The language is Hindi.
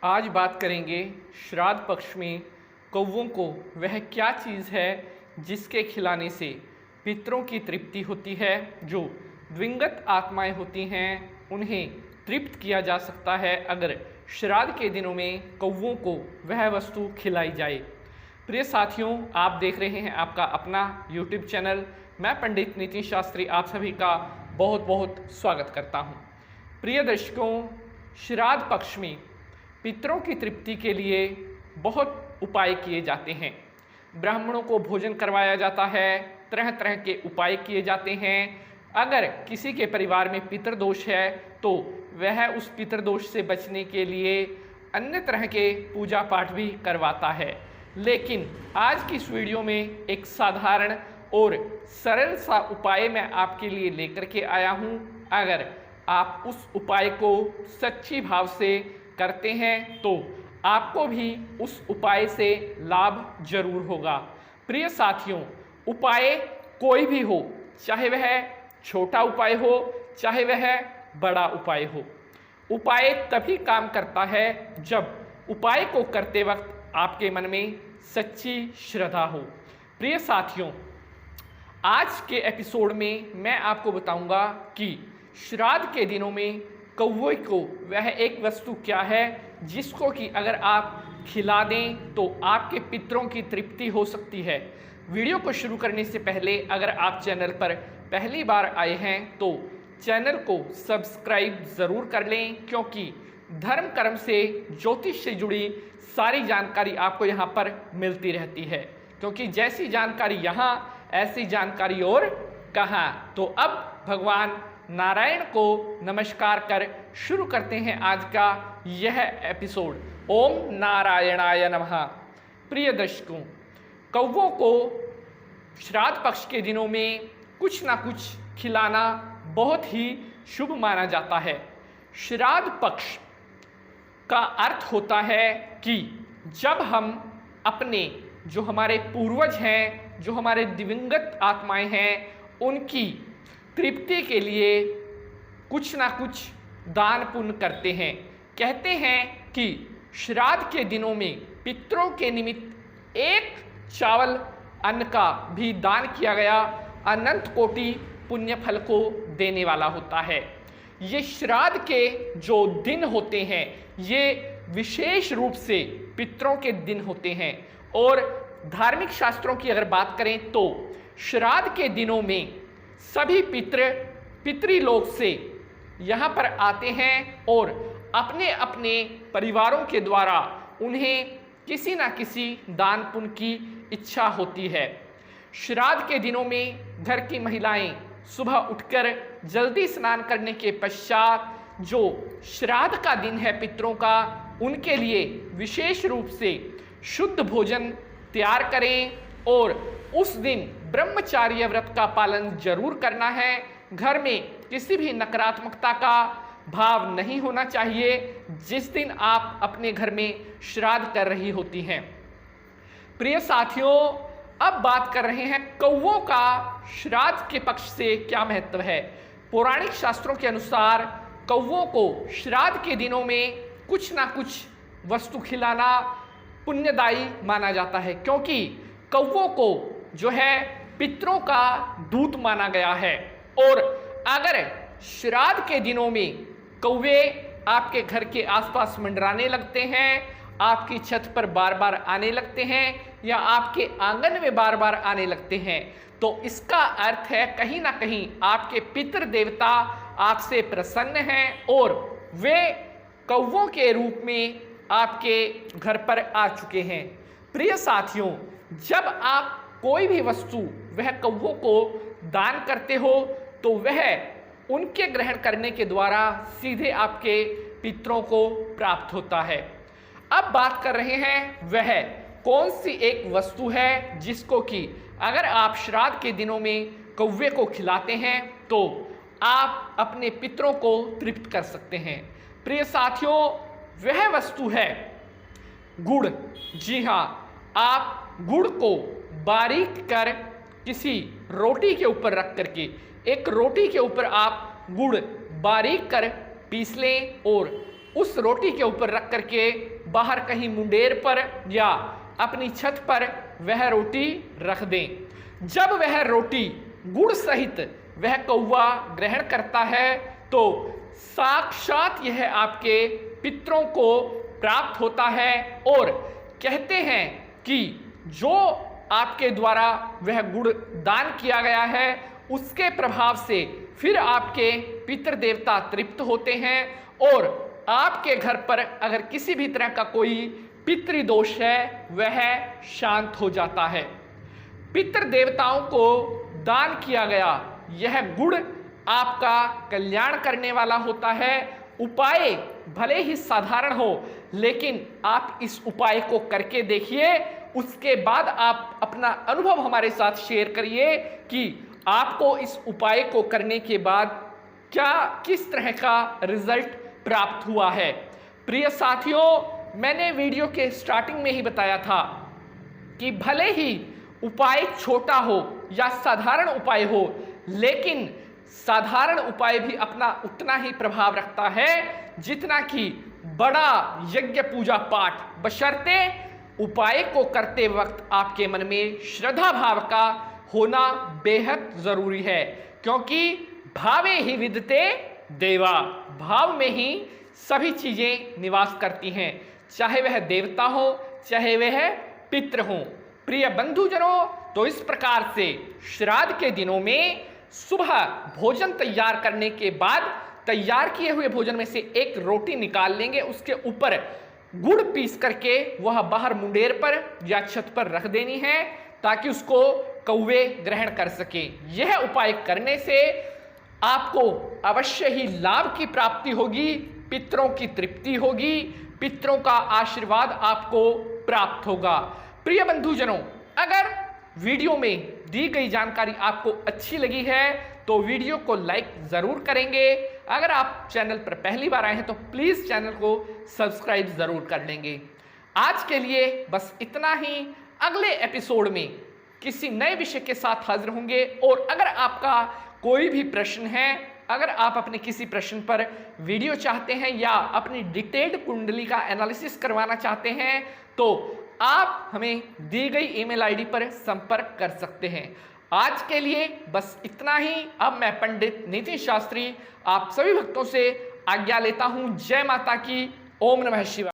आज बात करेंगे श्राद्ध पक्ष में कौवों को वह क्या चीज़ है जिसके खिलाने से पितरों की तृप्ति होती है। जो द्विंगत आत्माएं होती हैं उन्हें तृप्त किया जा सकता है अगर श्राद्ध के दिनों में कौवों को वह वस्तु खिलाई जाए। प्रिय साथियों, आप देख रहे हैं आपका अपना YouTube चैनल। मैं पंडित नितिन शास्त्री आप सभी का बहुत बहुत स्वागत करता हूं। प्रिय दर्शकों, श्राद्ध पक्ष में पितरों की तृप्ति के लिए बहुत उपाय किए जाते हैं। ब्राह्मणों को भोजन करवाया जाता है, तरह तरह के उपाय किए जाते हैं। अगर किसी के परिवार में पितृदोष है तो वह उस पितृदोष से बचने के लिए अन्य तरह के पूजा पाठ भी करवाता है। लेकिन आज की इस वीडियो में एक साधारण और सरल सा उपाय मैं आपके लिए लेकर के आया हूँ। अगर आप उस उपाय को सच्ची भाव से करते हैं तो आपको भी उस उपाय से लाभ जरूर होगा। प्रिय साथियों, उपाय कोई भी हो, चाहे वह छोटा उपाय हो चाहे वह बड़ा उपाय हो, उपाय तभी काम करता है जब उपाय को करते वक्त आपके मन में सच्ची श्रद्धा हो। प्रिय साथियों, आज के एपिसोड में मैं आपको बताऊंगा कि श्राद्ध के दिनों में कौवे को वह एक वस्तु क्या है जिसको कि अगर आप खिला दें तो आपके पितरों की तृप्ति हो सकती है। वीडियो को शुरू करने से पहले अगर आप चैनल पर पहली बार आए हैं तो चैनल को सब्सक्राइब ज़रूर कर लें, क्योंकि धर्म कर्म से ज्योतिष से जुड़ी सारी जानकारी आपको यहाँ पर मिलती रहती है। क्योंकि जैसी जानकारी यहाँ ऐसी जानकारी और कहाँ। तो अब भगवान नारायण को नमस्कार कर शुरू करते हैं आज का यह एपिसोड। ओम नारायणाय नमः। प्रिय दर्शकों, कौवों को श्राद्ध पक्ष के दिनों में कुछ ना कुछ खिलाना बहुत ही शुभ माना जाता है। श्राद्ध पक्ष का अर्थ होता है कि जब हम अपने जो हमारे पूर्वज हैं, जो हमारे दिवंगत आत्माएं हैं, उनकी तृप्ति के लिए कुछ ना कुछ दान पुण्य करते हैं। कहते हैं कि श्राद्ध के दिनों में पितरों के निमित्त एक चावल अन्न का भी दान किया गया अनंत कोटि पुण्य फल को देने वाला होता है। ये श्राद्ध के जो दिन होते हैं ये विशेष रूप से पितरों के दिन होते हैं। और धार्मिक शास्त्रों की अगर बात करें तो श्राद्ध के दिनों में सभी पितृलोक से यहाँ पर आते हैं और अपने अपने परिवारों के द्वारा उन्हें किसी न किसी दान पुण्य की इच्छा होती है। श्राद्ध के दिनों में घर की महिलाएं सुबह उठकर जल्दी स्नान करने के पश्चात जो श्राद्ध का दिन है पितरों का, उनके लिए विशेष रूप से शुद्ध भोजन तैयार करें और उस दिन ब्रह्मचार्य व्रत का पालन जरूर करना है। घर में किसी भी नकारात्मकता का भाव नहीं होना चाहिए जिस दिन आप अपने घर में श्राद्ध कर रही होती हैं। प्रिय साथियों, अब बात कर रहे हैं कौवों का श्राद्ध के पक्ष से क्या महत्व है। पौराणिक शास्त्रों के अनुसार कौवों को श्राद्ध के दिनों में कुछ ना कुछ वस्तु खिलाना पुण्यदायी माना जाता है, क्योंकि कौवों को जो है पितरों का दूत माना गया है। और अगर श्राद्ध के दिनों में कौवे आपके घर के आसपास मंडराने लगते हैं, आपकी छत पर बार बार आने लगते हैं या आपके आंगन में बार बार आने लगते हैं, तो इसका अर्थ है कहीं ना कहीं आपके पितृ देवता आपसे प्रसन्न हैं और वे कौवों के रूप में आपके घर पर आ चुके हैं। प्रिय साथियों, जब आप कोई भी वस्तु वह कौवों को दान करते हो तो वह उनके ग्रहण करने के द्वारा सीधे आपके पितरों को प्राप्त होता है। अब बात कर रहे हैं वह कौन सी एक वस्तु है जिसको कि अगर आप श्राद्ध के दिनों में कौवे को खिलाते हैं तो आप अपने पितरों को तृप्त कर सकते हैं। प्रिय साथियों, वह वस्तु है गुड़। जी हाँ, आप गुड़ को बारीक कर किसी रोटी के ऊपर रख करके, एक रोटी के ऊपर आप गुड़ बारीक कर पीस लें और उस रोटी के ऊपर रख करके बाहर कहीं मुंडेर पर या अपनी छत पर वह रोटी रख दें। जब वह रोटी गुड़ सहित वह कौवा ग्रहण करता है तो साक्षात यह आपके पितरों को प्राप्त होता है और कहते हैं कि जो आपके द्वारा वह गुड़ दान किया गया है उसके प्रभाव से फिर आपके पितृ देवता तृप्त होते हैं और आपके घर पर अगर किसी भी तरह का कोई पितृदोष है वह शांत हो जाता है। पितृ देवताओं को दान किया गया यह गुड़ आपका कल्याण करने वाला होता है। उपाय भले ही साधारण हो लेकिन आप इस उपाय को करके देखिए, उसके बाद आप अपना अनुभव हमारे साथ शेयर करिए कि आपको इस उपाय को करने के बाद क्या किस तरह का रिजल्ट प्राप्त हुआ है। प्रिय साथियों, मैंने वीडियो के स्टार्टिंग में ही बताया था कि भले ही उपाय छोटा हो या साधारण उपाय हो लेकिन साधारण उपाय भी अपना उतना ही प्रभाव रखता है जितना कि बड़ा यज्ञ पूजा पाठ, बशर्ते उपाय को करते वक्त आपके मन में श्रद्धा भाव का होना बेहद जरूरी है, क्योंकि भावे ही विदते देवा, भाव में ही सभी चीजें निवास करती हैं, चाहे वह देवता हो चाहे वह पितृ हो। प्रिय बंधुजनों, तो इस प्रकार से श्राद्ध के दिनों में सुबह भोजन तैयार करने के बाद तैयार किए हुए भोजन में से एक रोटी निकाल लेंगे, उसके ऊपर गुड़ पीस करके वह बाहर मुंडेर पर या छत पर रख देनी है ताकि उसको कौवे ग्रहण कर सके। यह उपाय करने से आपको अवश्य ही लाभ की प्राप्ति होगी, पितरों की तृप्ति होगी, पितरों का आशीर्वाद आपको प्राप्त होगा। प्रिय बंधुजनों, अगर वीडियो में दी गई जानकारी आपको अच्छी लगी है तो वीडियो को लाइक ज़रूर करेंगे। अगर आप चैनल पर पहली बार आए हैं तो प्लीज़ चैनल को सब्सक्राइब ज़रूर कर लेंगे। आज के लिए बस इतना ही। अगले एपिसोड में किसी नए विषय के साथ हाजिर होंगे और अगर आपका कोई भी प्रश्न है, अगर आप अपने किसी प्रश्न पर वीडियो चाहते हैं या अपनी डिटेल्ड कुंडली का एनालिसिस करवाना चाहते हैं तो आप हमें दी गई ईमेल आईडी पर संपर्क कर सकते हैं। आज के लिए बस इतना ही। अब मैं पंडित नितिन शास्त्री आप सभी भक्तों से आज्ञा लेता हूं। जय माता की। ओम नमः शिवाय।